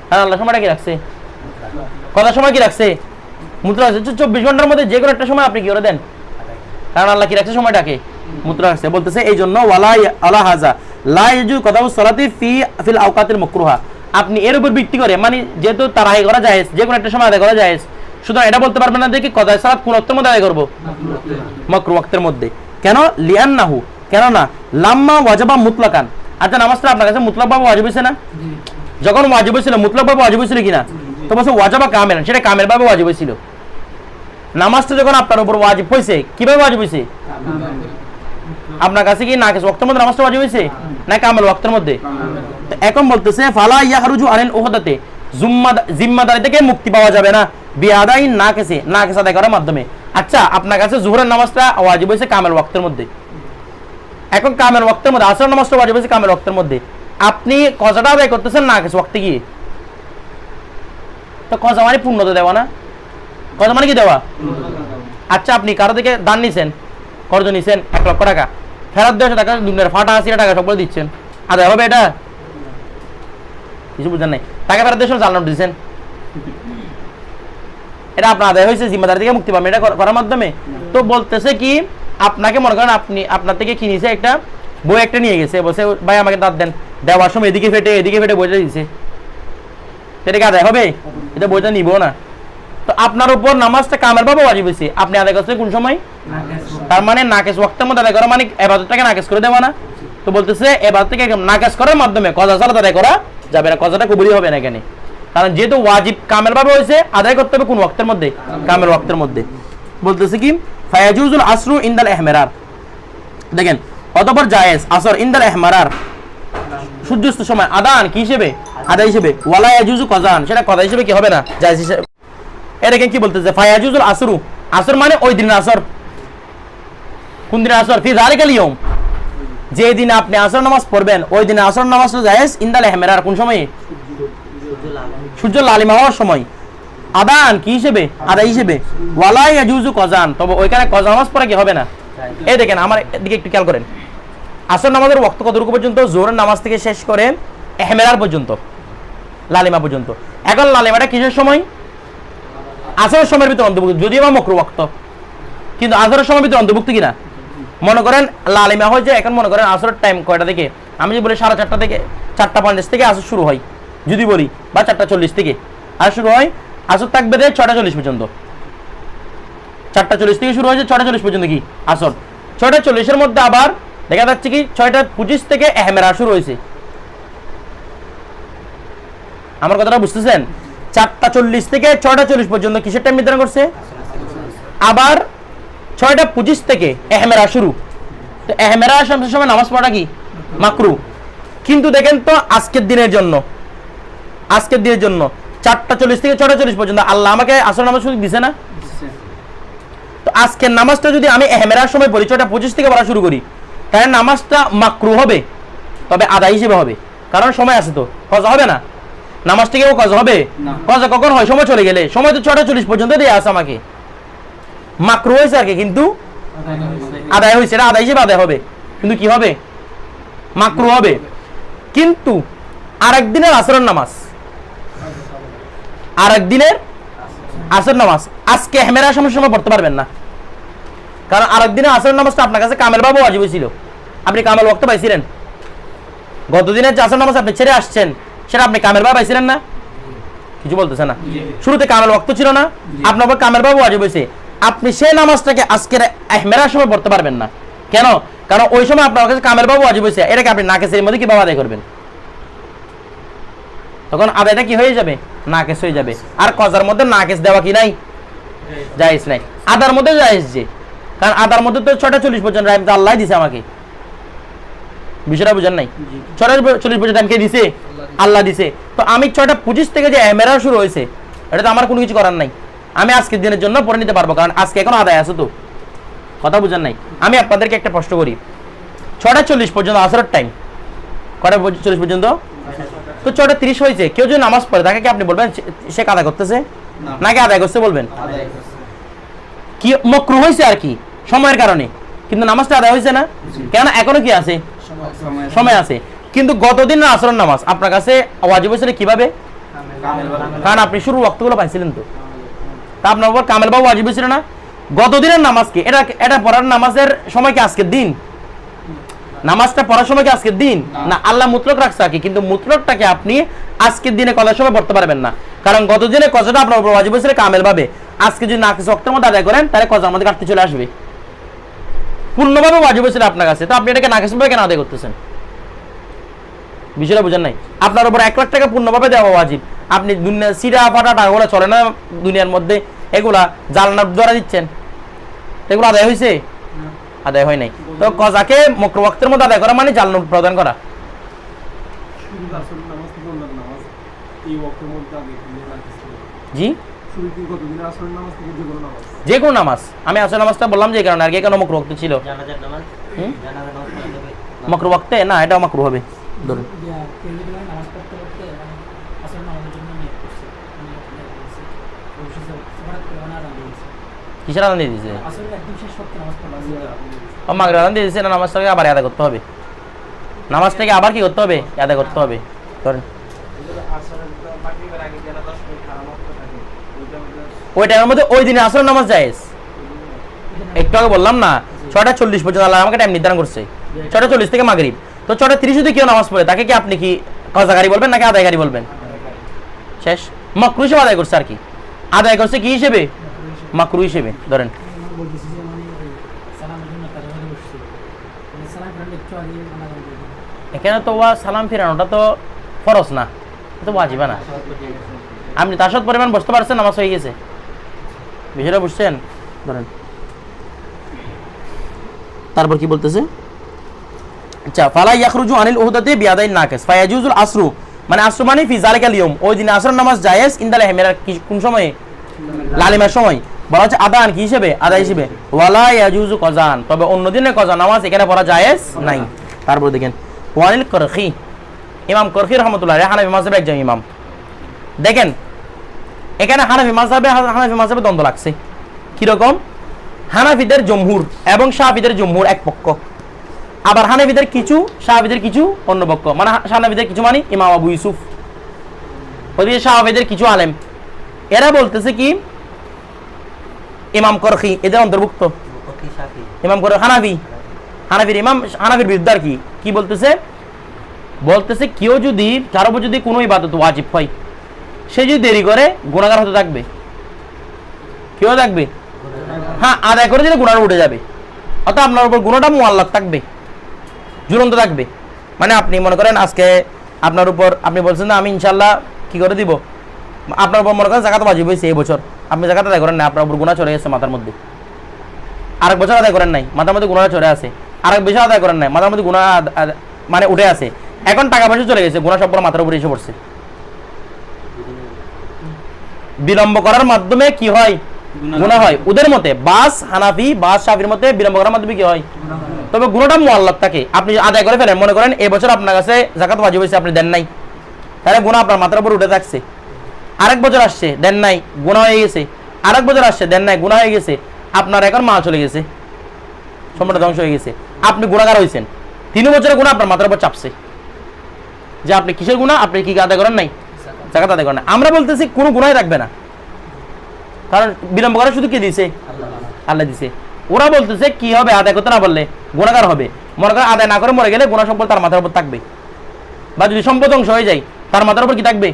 হ্যাঁ, আল্লাহ সময়টা কি রাখছে? কজা সময় কি রাখছে? মুতলা রাখছে 24 ঘন্টার মধ্যে যে কোনো একটা সময় আপনি কি করে দেন, কারণ আল্লাহ কি রাখছে? সময়টাকে মুতলা রাখছে। বলতেছে এই জন্য ওয়ালা আলা হাজা লা ইয়াজু কদাউ সলাতি ফিল আওকাতিল মাকরুহা, আপনি এর উপর ভিত্তি করে, মানে যেহেতু তারাহি করা জায়েজ, যে কোনো একটা সময় আদায় করা জায়েজ, সুতরাং এটা বলতে পারবেন না যে কি কদা সালাত কোন ওয়াক্তের মধ্যে আদায় করব? মাকরু ওয়াক্তের মধ্যে। কেন? লিআন্নাহু, কেন না লাম্মা ওয়াজাবা মুতলাকান। আচ্ছা, নামাজটা আপনার কাছে মুতলাকভাবে ওয়াজিব হয়েছে না? যখন ওয়াজিব হয়েছিল মুতলাকভাবে ওয়াজিব হয়েছিল কিনা? তো বলছে ওয়াজাবা কামেলান, সেটা কামেলভাবে ওয়াজিব হয়েছিল। নামাজটা যখন আপনার উপর ওয়াজিব হয়েছে, কিভাবে ওয়াজিব হয়েছে? আপনার কাছে কি নাকিস ওয়াক্তের মধ্যে নামাজটা ওয়াজিব হয়েছে না কামেল ওয়াক্তের মধ্যে? তো এখন বলতেছে ফালা ইয়াখরুজু আনিল উহদাতে, জিম্মাদারি থেকে মুক্তি পাওয়া যাবে না বিআদাই নাকিসে, নাকিস আদায় করার মাধ্যমে। আচ্ছা, আপনার কাছে জোহরের নামাজটা ওয়াজিব হয়েছে কামেল ওয়াক্তের মধ্যে, এখন কামেল ওয়াক্তের মধ্যে আসর নামাজটা ওয়াজিব হয়েছে কামেল ওয়াক্তের মধ্যে, আপনি কজাটা আদায় করতেছেন নাকিস ওয়াক্তে গিয়ে, তো কজা মানে পূর্ণতা দেওয়া না? কজা মানে কি দেওয়া? আচ্ছা, আপনি কারো থেকে দান নিছেন, কর্জ নিছেন 1 লক্ষ টাকা, ফেরত 100 টাকা, দুনিয়ার ফাটা 80 টাকা সবগুলো দিচ্ছেন, আদায় হবে এটা? কিছু বুঝেন নাই। টাকা ফেরত 100 জাল নোট দিচ্ছেন, এটা আপনার আদায় হয়েছে, জিম্মাদারি থেকে মুক্তি পাবেন এটা করার মাধ্যমে। তো বলতেছে কি, আপনাকে মনে করেন আপনি আপনার থেকে কি নিছে, একটা বই একটা নিয়ে গেছে, বলছে ভাই আমাকে দাঁত দেন, দেওয়ার সময় এদিকে ফেটে বইটা দিচ্ছে, সেটাকে আদায় হবে? এটা বইটা নিব না। তো আপনার উপর নামাজটা কামের ভাবে ওয়াজিব হয়েছে, আপনি আদায় করছেন কোন সময়? তার মানে নাকেস ওয়াক্তের মধ্যে আদায় করা, মানে ইবাদতটাকে নাকেস করে দেওয়া না। তো বলতেছে ইবাদতটাকে নাকেস করার মাধ্যমে কজা সালাত আদায় করা যাবে না, কজাটা কবুলই হবে না এখানে, কারণ যেহেতু ওয়াজিব কামেল ভাবে হয়েছে, আদায় করতে হবে কোন ওয়াক্তের মধ্যে? কামেল ওয়াক্তের মধ্যে। বলতেছে কি ফায়াজুজুল আসরু ইনদাল ইহমারার, দেখেন অতঃপর জায়েজ আসর ইনদাল ইহমারার, সূর্যাস্তের সময় আদান কি হিসেবে? আদায় হিসেবে। ওয়ালা ইয়াজুজু কজান, সেটা কজা হিসেবে কি হবে না, জায়েজ হিসেবে। এটাকে কি বলতেছে? ফায়াজুজুল আসরু, আসর মানে ওই দিনের আসর। কোন দিনের আসর? ফি যালিকাল ইয়াউম, যে দিন আপনি আসর নামাজ পড়বেন ওই দিনে আসর নামাজটা জায়েজ ইনদাল ইহমারার, কোন সময়ে? সূর্য লালিমা হওয়ার সময়। আদান কি হিসেবে? আদায় হিসেবে। ওয়ালা ইয়াজুজু কজান, তবে ওইখানে কজা নামাজ পড়া কি হবে না। এই দেখেন আমার এদিকে একটু খেয়াল করেন, আসর নামাজের ওয়াক্ত কতটুকু পর্যন্ত? জোহরের নামাজ থেকে শেষ করে ইহমারার পর্যন্ত, লালিমা পর্যন্ত। এখন লালিমাটা কিসের সময়? আসরের সময়ের ভিতরে অন্তর্ভুক্ত, যদিও বা মাকরু ওয়াক্ত, কিন্তু আসরের সময়ের ভিতরে অন্তর্ভুক্ত কিনা? মনে করেন লালিমা হয়েছে, এখন মনে করেন আসরের টাইম কয়টা থেকে? আমি যদি বলি 4:30 থেকে 4:50 থেকে আসর শুরু হয় যদি বলি, বা 4:40 থেকে আসর শুরু হয়, আসর থাকবে 6:40 পর্যন্ত। 4:40 থেকে শুরু হয়েছে 6:40 পর্যন্ত কি আসর। 6:40-এর মধ্যে আবার দেখা যাচ্ছে কি 6:25 থেকে ইহমারা শুরু হয়েছে। আমার কথাটা বুঝতেছেন? 4:40 থেকে 6:40 পর্যন্ত কিসের টাইম নির্ধারণ করছে? আবার 6:25 থেকে এহমেরা শুরু। তো এহমেরা শামসের সময় নামাজ পড়া কি মাকরু। কিন্তু দেখেন তো আজকের দিনের জন্য 4:40 থেকে 6:40 পর্যন্ত আল্লাহ আমাকে আসর নামাজ সুযোগ দিছে না? তো আজকের নামাজটা যদি আমি এহমেরার সময় পড়ি 6:25 থেকে পড়া শুরু করি, তাহলে নামাজটা মাকরু হবে, তবে আদায় হিসেবে হবে, কারণ সময় আছে তো, কজা হবে না। নামাজটা কেউ কজা হবে? কজা কখন হয়? সময় চলে গেলে। সময় তো 6:40 পর্যন্ত দেওয়া আছে আমাকে, মাকরু হয়েছে আর কি, কিন্তু আদায় হয়েছে, এটা আদায় হিসেবে আদায় হবে, কিন্তু কি হবে? মাকরু হবে। কিন্তু আরেকদিনের আসরের নামাজ, আসর নামাজ আজকে হেমেরা সময় পড়তে পারবেন না, কারণ আরেকদিনের আসরের নামাজটা আপনার কাছে কামেল বাবু ওয়াজিব ছিল, আপনি কামেল ওয়াক্ত পাইছিলেন। গতদিনের যে আসর নামাজ আপনি ছেড়ে আসছেন, সেটা আপনি কামেল বাবু পাইছিলেন না? কিছু বলতেছে না। শুরুতে কামেল ওয়াক্ত ছিল না, আপনার উপর কামেল বাবু ওয়াজিব হয়েছে, আপনি সেই নামাজটাকে আজকের হেমেরার সময় পড়তে পারবেন না। কেন? কারণ ওই সময় আপনার কাছে কামেল বাবু ওয়াজিব হয়েছে, এটাকে আপনি নাকেসের মধ্যে কিভাবে আদায় করবেন? তখন আদায়টা কি হয়ে যাবে? নাকেস হয়ে যাবে। আর কজার মধ্যে নাকেস দেওয়া কি নাই? জায়েজ নাই। আদার মধ্যে জায়েজ, যে কারণ আদার মধ্যে তো 6:40 পর্যন্ত টাইম তো আল্লাহ দিছে আমাকে, বিষয়টা বুঝেন নাই? 6:40 পর্যন্ত টাইম কে দিছে? আল্লাহ দিছে। তো আমি 6:25 থেকে যে এমেরা শুরু হয়েছে, এটা তো আমার কোনো কিছু করার নাই, আমি আজকের দিনের জন্য পড়ে নিতে পারবো, কারণ আজকে এখন আদায় আছে। তো কথা বুঝেন নাই? আমি আপনাদেরকে একটা প্রশ্ন করি, 6:40 পর্যন্ত আসরের টাইম, 6:40 পর্যন্ত, তো 6:30 হয়েছে, কেউ যদি নামাজ পড়ে তাকে কি আপনি বলবেন সে কাদা করতেছে নাকি আদায় করছে বলবেন? কি মকরু হয়েছে আর কি সময়ের কারণে, কিন্তু নামাজটা আদায় হয়েছে না। কেন? এখনো কি আছে? সময় আছে। কিন্তু গতদিন আসরের নামাজ আপনার কাছে ওয়াজিব হয়েছিল কিভাবে? কারণ আপনি শুরু ওয়াক্তগুলো পাইছিলেন, তো তা আপনার উপর কামেল বাবু ওয়াজিব হয়েছিল না। গতদিনের নামাজ কি এটা পড়ার নামাজের সময় কি আজকের দিন? নামাজটা পড়ার সময় কি আজকের দিন না? আল্লাহ মুতলক রাখছে আর কি, কিন্তু মুতলকটাকে আপনি আজকের দিনে কলার সময় পড়তে পারবেন না, কারণ গত দিনে কজাটা আপনার উপর ওয়াজিব হয়েছিল কামেল ভাবে। আজকে যদি নাকিস ওয়াক্তের মধ্যে আদায় করেন, তাহলে কজার মধ্যে কাটতে চলে আসবে, পূর্ণভাবে ওয়াজিব হয়েছিল আপনার কাছে, তো আপনি এটাকে নাকিস ভাবে কেন আদায় করতেছেন? বিষয়টা বুঝেন নাই? আপনার উপর 1 লাখ টাকা পূর্ণভাবে দেওয়া ওয়াজিব, আপনি দুনিয়া সিরা ফাটা টাকাগুলো চলে না দুনিয়ার মধ্যে, এগুলা জালনার দ্বারা দিচ্ছেন, এগুলো আদায় হয়েছে? আদায় হয় নাই। তো কজাকে মকরু ওয়াক্তের মধ্যে আদায় করা মানে জালনোট প্রদান করা। জি, যে কোনো নামাজ, আমি আসর নামাজটা বললাম যে কারণে, আর কেন মকরু ওয়াক্ত ছিল? জানাজার নামাজ পড়া যাবে মকরু ওয়াক্তে না, এটাও মকরু হবে। ধরুন কিসের আদান দিয়ে দিয়েছে? মাগরিব আদান দিয়ে দিয়েছে না, নামাজটাকে আবার আদায় করতে হবে, নামাজটাকে আবার কি করতে হবে? আদায় করতে হবে। ধরেন ওই টাইমের মধ্যে ওই দিনে আসরের নামাজ জায়েজ। একটু আগে বললাম না 6:40 পর্যন্ত আল্লাহ আমাকে টাইম নির্ধারণ করছে, 6:40 থেকে মাগরিব। তো 6:30 যদি কেউ নামাজ পড়ে, তাকে কি আপনি কি কাজাগারি বলবেন নাকি আদায়কারী বলবেন? শেষ, মাকরু হিসেবে আদায় করছে আর কি, আদায় করছে কি হিসেবে? মাকরু হিসেবে। ধরেন এখানে তো সালাম ফিরানোটা তো ফরজ না, তো ওয়াজিব না। আপনি তার সাথে পরিমাণ বসতে পারছেন, নামাজ হয়ে গেছে, বিষয়টা বুঝছেন? ধরেন তারপর কি বলতেছে? আচ্ছা, ফালা ইয়াখরুজু আনিল উহদাতি বিয়াদাইন নাকিস ফায়াজুজুল আসরু, মানে আসরু মানে ফি যালিকাল ইয়াউম, ওই দিন আসর নামাজ জায়েজ ইনদাল হেমেরা, কোন সময়ে? লালিমার সময়। বলা হচ্ছে আদান কি হিসেবে? আদায় হিসেবে। ওয়ালা ইয়াজুজু কজান, তবে অন্য দিনে কজা নামাজ এখানে পড়া জায়েজ নাই। তারপর দেখেন ওয়ানিল করখি, ইমাম করখি রহমাতুল্লাহ হানাফি মাযহাবের একজন ইমাম। দেখেন এখানে হানাফি মাযহাবে দ্বন্দ্ব লাগছে। কিরকম? হানাফিদের জমহুর এবং শাফিদের জমহুর এক পক্ষ, আবার হানাফিদের কিছু, শাফিদের কিছু অন্য পক্ষ। মানে হানাফিদের কিছু মানে ইমাম আবু ইউসুফ, ওদিকে শাফিদের কিছু আলেম, এরা বলতেছে কি ইমাম করখি এদের অন্তর্ভুক্ত। ইমাম করখি হানাফির ইমাম, হানাফির বিরুদ্ধে আর কি কি বলতেছে? বলতেছে কেউ যদি কারো উপর যদি কোনো ইবাদত ওয়াজিব হয়, সে যদি দেরি করে গুনাহগার হতে থাকবে। কেউ থাকবে? হ্যাঁ, আদায় করে দিলে গুনাহ উঠে যাবে, অর্থাৎ আপনার উপর গুনাহটা মুআল্লাক থাকবে, ঝুলন্ত থাকবে। মানে আপনি মনে করেন আজকে আপনার উপর আপনি বলছেন না আমি ইনশাল্লাহ কি করে দিব, আপনার উপর মনে করেন জাকাত ওয়াজিব হয়েছে এই বছর, আপনি জাকাত আদায় করেন না, আপনার উপর গুনাহ চলে গেছে মাথার মধ্যে। আরেক বছর আদায় করেন নাই, মাথার মধ্যে গুনাহ চলে আছে। আরেক বছর আদায় করেন নাই, মাথার মধ্যে গুনাহ মানে উঠে আছে। এখন টাকা পয়সা চলে গেছে, গুনাহ সম্পূর্ণ মাথার উপরে এসে পড়ছে। বিলম্ব করার মাধ্যমে কি হয়? গুনাহ হয়। ওদের মতে বাস হানাফি, বাস শাফির মতে বিলম্ব করার মাধ্যমে কি হয়? তবে গুনাহটা মুআল্লাক থাকে। আপনি আদায় করে ফেলেন, মনে করেন এই বছর আপনার কাছে জাকাত ওয়াজিব হয়েছে, আপনি দেন নাই, তাহলে গুনাহ আপনার মাথার উপর উঠে থাকছে। আরেক বছর আসছে, দেন নাই, গুনাহ হয়ে গেছে। আরেক বছর আসছে, দেন নাই, গুনাহ হয়ে গেছে। আপনার এখন মাল চলে গেছে, সম্পূর্ণ ধ্বংস হয়ে গেছে। আপনি গুনাহগার হয়েছেন, 3 বছরের গুনাহ আপনার মাথার উপর চাপছে। যে আপনি কিসের গুনাহ? আপনি কি আদায় করেন নাই? জাকাত আদায় করেন নাই। আমরা বলতেছি কোনো গুনাহই রাখবে না, কারণ বিলম্ব করা শুধু কে দিছে? আল্লাহ দিছে। ওরা বলতেছে কি হবে? আদায় করতে না বললে গুনাহগার হবে। মনে করেন আদায় না করে মরে গেলে গুনাহ সম্পদ তার মাথার উপর থাকবে, বা যদি সম্পদ ধ্বংস হয়ে যায় তার মাথার উপর কি থাকবে?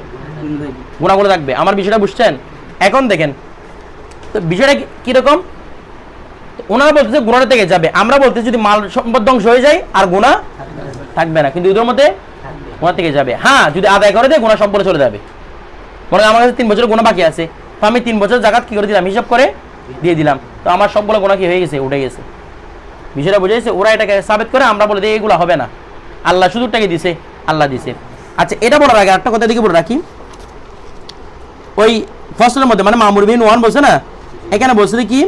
গুনাহগুলো থাকবে। আমার বিষয়টা বুঝছেন? এখন দেখেন তো বিষয়টা কিরকম। ওনারা বলতেছে গুনাহটা থেকে যাবে, আমরা বলতেছি যদি মাল সম্পদ ধ্বংস হয়ে যায় আর গুনাহ থাকবে না, কিন্তু ওদের মধ্যে গুনাহ থেকে যাবে। হ্যাঁ, যদি আদায় করে দেয় গুনাহ সম্পূর্ণ চলে যাবে। মনে করেন আমার কাছে 3 বছরের গুনাহ বাকি আছে, তো আমি 3 বছর জাকাত কি করে দিলাম? হিসাব করে দিয়ে দিলাম, তো আমার সবগুলো গুনাহ কি হয়ে গেছে? উঠে গেছে। বিষয়টা বুঝেছে? ওরা এটাকে সাবেত করে, আমরা বলে দিই এগুলো হবে না, আল্লাহ শুধুটাকে দিছে, আল্লাহ দিছে। আচ্ছা, এটা বলার আগে একটা কথা দিকে বলে রাখি। ওই ফসলের মধ্যে মানে মামুর বিন ওয়ান বলছে না, এখানে বলছে কি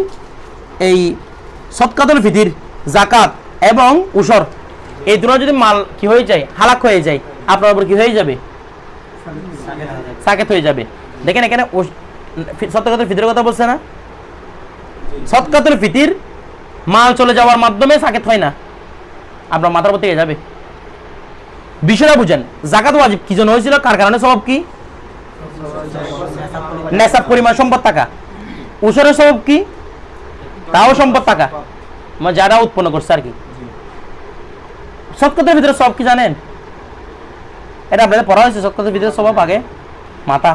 এই সদকাতুল ফিতির, জাকাত এবং উসর, এই দুটো যদি মাল কি হয়ে যায়? হালাক হয়ে যায়, আপনার উপর কি হয়ে যাবে? সাকেত হয়ে যাবে। দেখেন এখানে সদকাতুল ফিতির কথা বলছে না, সদকাতুল ফিতির মাল চলে যাওয়ার মাধ্যমে সাকেত হয় না, আপনার মাথার উপর থেকে যাবে। বিষয়টা বুঝেন। জাকাত ওয়াজিব কি জন্য হয়েছিল? কার কারণে? সওয়াব কি? নেসাব পরিমাণ সম্পদ টাকা। উসরের সওয়াব কি? তাও সম্পদ টাকা, মানে যারা উৎপন্ন করছে আর কি। সদকাতের ভিতরে সওয়াব কি জানেন? এটা আপনাদের পড়া হয়েছে? সদকাতের ভিতরে সওয়াব আগে মাথা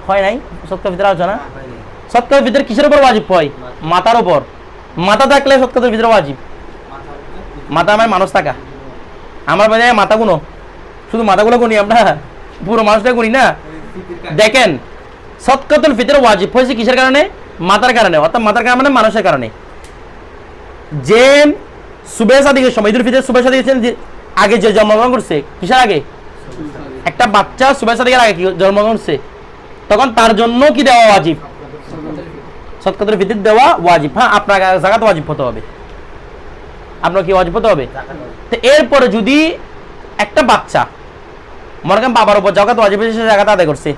হয় নাই? সদকাতের ভিতরে আলোচনা। সদকাতের ভিতরে কিসের উপর ওয়াজিব হয়? মাথার উপর। মাথা থাকলে সদকাতের ভিতরে ওয়াজিব। মাথা আমার মানুষ থাকা, আমার বাজারে মাথা গুনো, শুধু মাথাগুলো গুনি, আমরা পুরো মানুষটা গুনি না। দেখেন সদকাতুল ফিতর ওয়াজিব হয়েছে কিসের কারণে? মাথার কারণে, অর্থাৎ মাথার কারণে মানে মানুষের কারণে। যে সুবে সাদিকের সময়, ঈদুল ফিতর সুবে সাদিকের আগে যে জন্মগ্রহণ করছে, কিসের আগে? একটা বাচ্চা সুবে সাদিকের আগে কি জন্মগ্রহণ করছে, তখন তার জন্য কি দেওয়া ওয়াজিব? সদকাতুল ফিতর দেওয়া ওয়াজিব। হ্যাঁ, আপনার জাকাত ওয়াজিব হতে হবে, আপনার কি ওয়াজিব হতে হবে। তো এরপরে যদি একটা বাচ্চা মনে করেন বাবার উপর জাকাত ওয়াজিব হয়েছে, সে জাকাত আদায় করছে,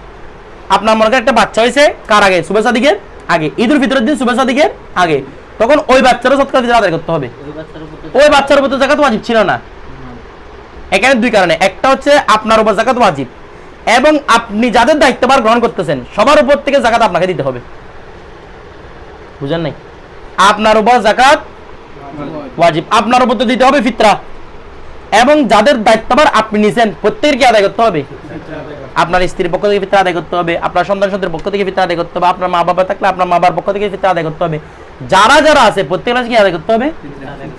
আপনার মনে করেন একটা বাচ্চা হয়েছে কার আগে? সুবে সাদিকের আগে, ঈদুল ফিতরের দিন সুবে সাদিকের আগে, তখন ওই বাচ্চারও সদকাতুল ফিতর আদায় করতে হবে। ওই বাচ্চার উপর তো জাকাত ওয়াজিব ছিল না। এখানে 2 কারণে, একটা হচ্ছে আপনার উপর জাকাত ওয়াজিব, এবং আপনি যাদের দায়িত্বভার গ্রহণ করতেছেন সবার উপর থেকে জাকাত আপনাকে দিতে হবে। বুঝেন নাই? আপনার উপর জাকাত ওয়াজিব, আপনার উপর তো দিতে হবে ফিতরা, এবং যাদের দায়িত্বভার আপনি নিছেন প্রত্যেকের কি আদায় করতে হবে? আপনার স্ত্রীর পক্ষ থেকে ফিতরা আদায় করতে হবে, আপনার সন্তানের পক্ষ থেকে ফিতরা আদায় করতে হবে, আপনার মা বাবা থাকলে আপনার মা বাবার পক্ষ থেকে ফিতরা আদায় করতে হবে। যারা যারা আছে প্রত্যেকের কি আদায় করতে হবে?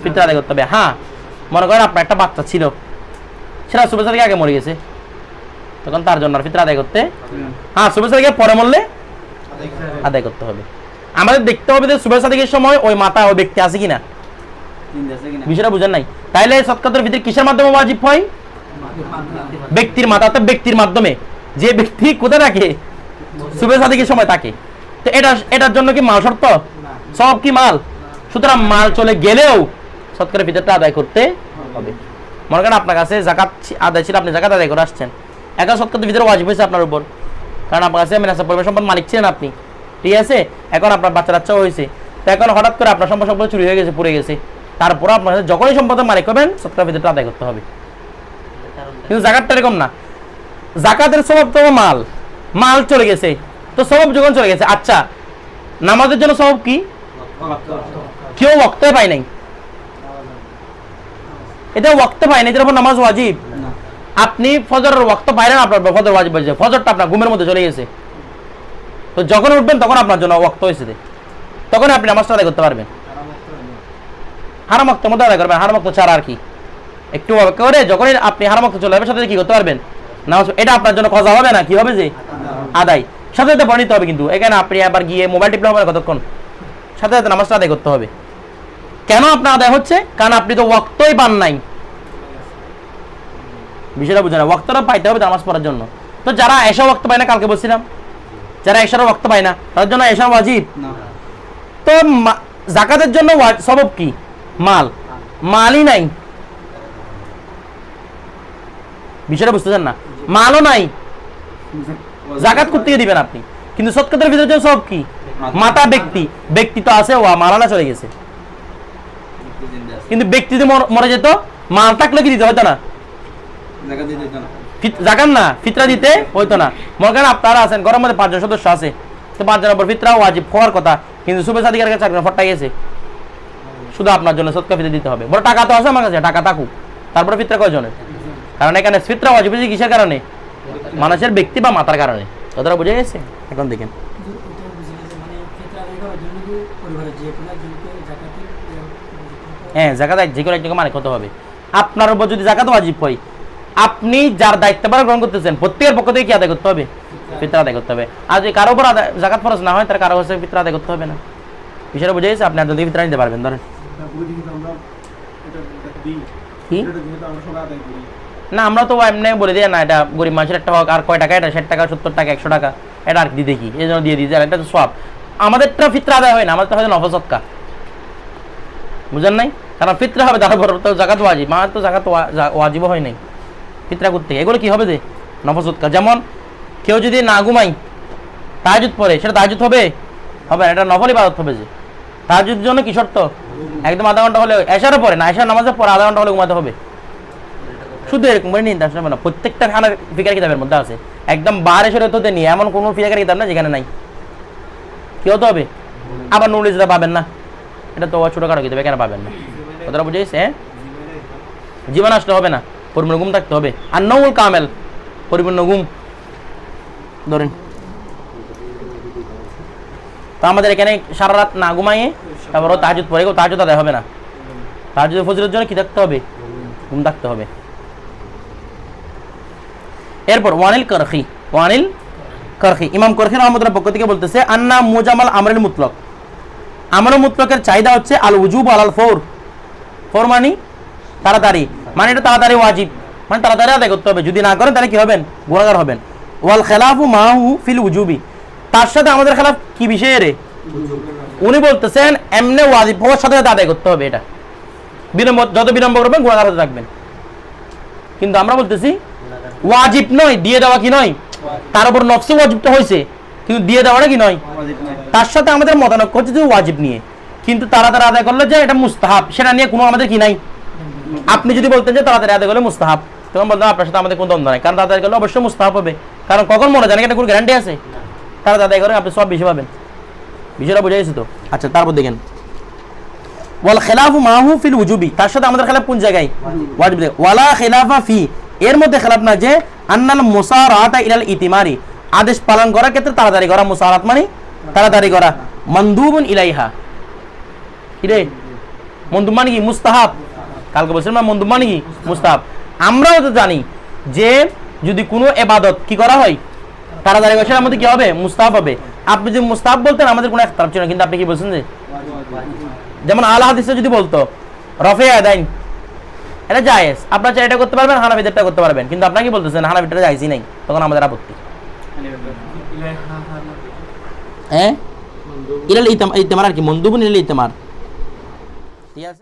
ফিতরা আদায় করতে হবে। হ্যাঁ, মনে করেন আপনার একটা বাচ্চা ছিল, সেটা সুবে সাদিকের আগে মরে গেছে, তখন তার জন্য ফিতরা আদায় করতে, হ্যাঁ সুবে সাদিকের পরে মরলে আদায় করতে হবে। আমাদের দেখতে হবে যে সুবে সাদিকের সময় ওই মাতা ওই ব্যক্তি আছে কিনা, বিষয়টা বুঝেন নাই? তাইলে সদকাতুল ফিতর কিসের মাধ্যমে ওয়াজিব হয়? ব্যক্তির মাথা, অর্থাৎ ব্যক্তির মাধ্যমে। যে ব্যক্তি কোথায় থাকে? সুবে সাদিকের সময় থাকে। তো এটার জন্য কি মাল শর্ত? সব কি মাল? সুতরাং মাল চলে গেলেও সদকাতুল ফিতরটা আদায় করতে হবে। মনে করেন আপনার কাছে জাকাত আদায় ছিল, আপনি জাকাত আদায় করে আসছেন, এখন সদকাতুল ফিতর ওয়াজিব হয়েছে আপনার উপর, কারণ আপনার কাছে নেসাব পরিমাণ সম্পদ মালিক ছিলেন আপনি, ঠিক আছে? এখন আপনার বাচ্চা হয়েছে, তো এখন হঠাৎ করে আপনার সম্পদ চুরি হয়ে গেছে, পড়ে গেছে, তারপর আপনার যখনই সম্পদের মালিক হবেন সদকাতুল ফিতরটা আদায় করতে হবে। কিন্তু জাকাতটা এরকম না। জাকাতের সওয়াব তো মাল চলে গেছে, তো সওয়াব যখন চলে গেছে, আচ্ছা নামাজের জন্য সওয়াব কি? কেউ ওয়াক্তে পায় নাই, এটা ওয়াক্তে পায় নাই, এটার উপর নামাজ ওয়াজিব। আপনি ফজরের ওয়াক্ত পাইলেন, আপনার ফজর ওয়াজিব হয়েছে, ফজরটা আপনার ঘুমের মধ্যে চলে গেছে, তো যখন উঠবেন তখন আপনার জন্য ওয়াক্ত হয়েছে, তখন আপনি নামাজটা আদায় করতে পারবেন। হারাম ওয়াক্তের মধ্যে আদায় করবেন, হারাম ওয়াক্ত ছাড়া আর কি একটু করে, যখনই আপনি হারাম ওয়াক্ত চলে যাবে সাথে কি করতে পারবেন? নামাজ এটা আপনার জন্য কজা হবে না, কি হবে যে আদায়, সাথে সাথে পড়ে নিতে হবে। কিন্তু এখানে আপনি আবার গিয়ে মোবাইল টিপলে হবে না কতক্ষণ, সাথে সাথে নামাজটা আদায় করতে হবে। কেন আপনার আদায় হচ্ছে? কারণ আপনি তো ওয়াক্তই পান নাই, বিষয়টা বুঝে না, ওয়াক্তটা পাইতে হবে নামাজ পড়ার জন্য। তো যারা এসা ওয়াক্ত পায় না, কালকে বলছিলাম যারা এশার ওয়াক্ত পায় না তাদের জন্য এশা ওয়াজিব। না তো যাকাতের জন্য সবব কি? মালই নাই, বিষয়টা বুঝতেছেন না, মালও নাই, যাকাত করতে দিবেন আপনি। কিন্তু সৎকাতের ভিতরে সব কি? মাতা ব্যক্তি তো আছে, মালানা চলে গেছে। কিন্তু ব্যক্তি যদি মরে যেত, মাল থাকলে কি দিতে হতো না? জায়গা দিয়ে দিত না। জাকাত না, ফিতরা দিতে হইতো না। মনে করেন আপনারা আছেন ঘরের মধ্যে 5 জন সদস্য আছে, তো 5 জনের উপর ফিতরা ওয়াজিব হওয়ার কথা, কিন্তু সুবে সাদিকার কাছে 4 জন ফট্টা গেছে, শুধু আপনার জন্য সদকা ফিতরা দিতে হবে। বড় টাকা তো আছে আমার কাছে, টাকা থাকুক, তারপরে ফিতরা কয়জনের? কারণ এখানে ফিতরা ওয়াজিব হয়েছে কিসের কারণে? মানুষের ব্যক্তি বা মাতার কারণে। কথাটা বুঝে গেছে? এখন দেখেন, হ্যাঁ জাকাত যে কোনো একজনকে মানে কত হবে। আপনার উপর যদি জাকাত ওয়াজিব হয়, আপনি যার দায়িত্বভার গ্রহণ করতেছেন প্রত্যেকের পক্ষ থেকে কি আদায় করতে হবে? ফিতরা আদায় করতে হবে। আর যদি কারো উপর জাকাত ফরজ না হয়, তার কারো হচ্ছে ফিতরা আদায় করতে হবে না। বিষয়টা বুঝে গেছে? আপনি আপনার ফিতরা নিতে পারবেন। ধরেন কি না, আমরা তো এমনি বলে দিই না, এটা গরিব মানুষের একটা হোক, আর কয় টাকা এটা, 60 টাকা 70 টাকা 100 টাকা, এটা আর কি দেখি এই জন্য দিয়ে দিই, এটা তো সব আমাদেরটা ফিতরা আদায় হয় না, আমাদের হয়তো নফল সদকা, বুঝেন নাই? কারণ ফিতরা হবে তারপর তো জাকাত ওয়াজিব, আমার তো জাকাত ওয়াজিব হয় নাই, ফিতরা করতে এগুলো কি হবে যে নফল সদকা। যেমন কেউ যদি না ঘুমাই তাহাজ্জুদ পড়ে, সেটা তাহাজ্জুদ হবে না, এটা নফল ইবাদত হবে। যে তাহাজ্জুদের জন্য কি শর্ত? একদম আধা ঘন্টা হলে, এশারও পড়ে না, এশার নামাজের পরে আধা ঘন্টা হলে ঘুমাতে হবে। শুধু এরকম করে নিন, না প্রত্যেকটা খানার ফিকার কিতাবের মধ্যে আছে, একদম বাহারে শরীয়ত হতে নিয়ে এমন কোনো ফিকার কিতাব না যেখানে নাই। কি হতে হবে? আবার নুরুল ইসলাম পাবেন না, এটা তো ছোটখাটো কিতাব, এখানে পাবেন না। কথাটা বুঝে গেছে? হ্যাঁ, জীবন আসলে হবে না, পরিপূর্ণ ঘুম থাকতে হবে। আর নউল কামেল, পরিপূর্ণ ঘুম ধরেন। তো আমাদের এখানে সারা রাত না ঘুমাইয়ে তারপর তাহাজ্জুদ পড়ে, তাহাজ্জুদ আদায় হবে না। তাহাজ্জুদ ফজিলতের জন্য কি থাকতে হবে? ঘুম থাকতে হবে। এরপর ওয়ানিল কারখি ইমাম কারখি রহমতুল্লাহ পক্ষ থেকে বলতেছে, আন্না মুজামাল আমরুল মুতলক, আমরুল মুতলকের চাহিদা হচ্ছে আল উজুব আলাল ফৌর মানে তাড়াতাড়ি, মানে এটা তাড়াতাড়ি ওয়াজিব, মানে তাড়াতাড়ি আদায় করতে হবে। যদি না করেন তাহলে কি হবেন? গুনাহগার হবেন। ওয়াল খেলাফু মাহু ফিল উজুবি, তার সাথে আমাদের খেলাফ কি বিষয়ে রে? উনি বলতেছেন এমনি ওয়াজিব হওয়ার সাথে সাথে আদায় করতে হবে, এটা যত বিলম্ব করবেন গুনাহগার হতে থাকবেন। কিন্তু আমরা বলতেছি ওয়াজিব নয়, দিয়ে দেওয়া কি নয়, তার উপর নফসে ওয়াজিবটা হয়েছে, কিন্তু দিয়ে দেওয়াটা কি নয়। তার সাথে আমাদের মতানৈক্য হচ্ছে যে ওয়াজিব নিয়ে, কিন্তু তাড়াতাড়ি আদায় করলে যে এটা মুস্তাহাব, সেটা নিয়ে কোনো আমাদের কি নাই। আপনি যদি বলতেন যে তাড়াতাড়ি আদায় করলে মুস্তাহাব, তখন বলতাম আপনার সাথে আমাদের কোনো দ্বন্দ্ব নাই, কারণ তাড়াতাড়ি করলে অবশ্যই মুস্তাহাব হবে। কারণ কখন মনে জানেন এটা কোনো গ্যারান্টি আছে? তাড়াতাড়ি আদায় করেন, আপনি সব বেশি পাবেন। বিষয়টা বুঝে গেছে তো? আচ্ছা, তারপর দেখেন ওয়াল খিলাফু মাহু ফিল উজুবি, তার সাথে আমাদের খেলাফ কোন জায়গায়? ওয়াজিব। ওয়ালা খিলাফা ফি, এর মধ্যে খেলাফ না যে আন্নাল মুসারাতা ইলাল ইতিমারি, আদেশ পালন করার ক্ষেত্রে তাড়াতাড়ি করা, মুসারাত মানে তাড়াতাড়ি করা, মানদুবুন ইলাইহা, কি রে মনদুব মানে কি? মুস্তাহাব। কালকে বলছিলাম না মনদুব মানে কি? মুস্তাহাব। আমরাও তো জানি যে যদি কোনো ইবাদত কি করা হয় তাড়াতাড়ি করা, সেটার মধ্যে কি হবে? মুস্তাহাব হবে। আপনি যদি মুস্তাহাব বলতেন আমাদের কোনো ইখতিলাফ ছিল না, কিন্তু আপনি কি বলছেন যে যেমন আল হাদিসে যদি বলতো রফে আদাইন, এটা জায়েজ, আপনারা চাই এটা করতে পারবেন, হানাফিদেরটা করতে পারবেন, কিন্তু আপনারা কি বলতেছেন হানাফিটা জায়েজই নাই, তখন আমাদের আপত্তি। হ্যাঁ, ইলাল ইতিমার আর কি, মনদুবুন ইলাল ইতিমার,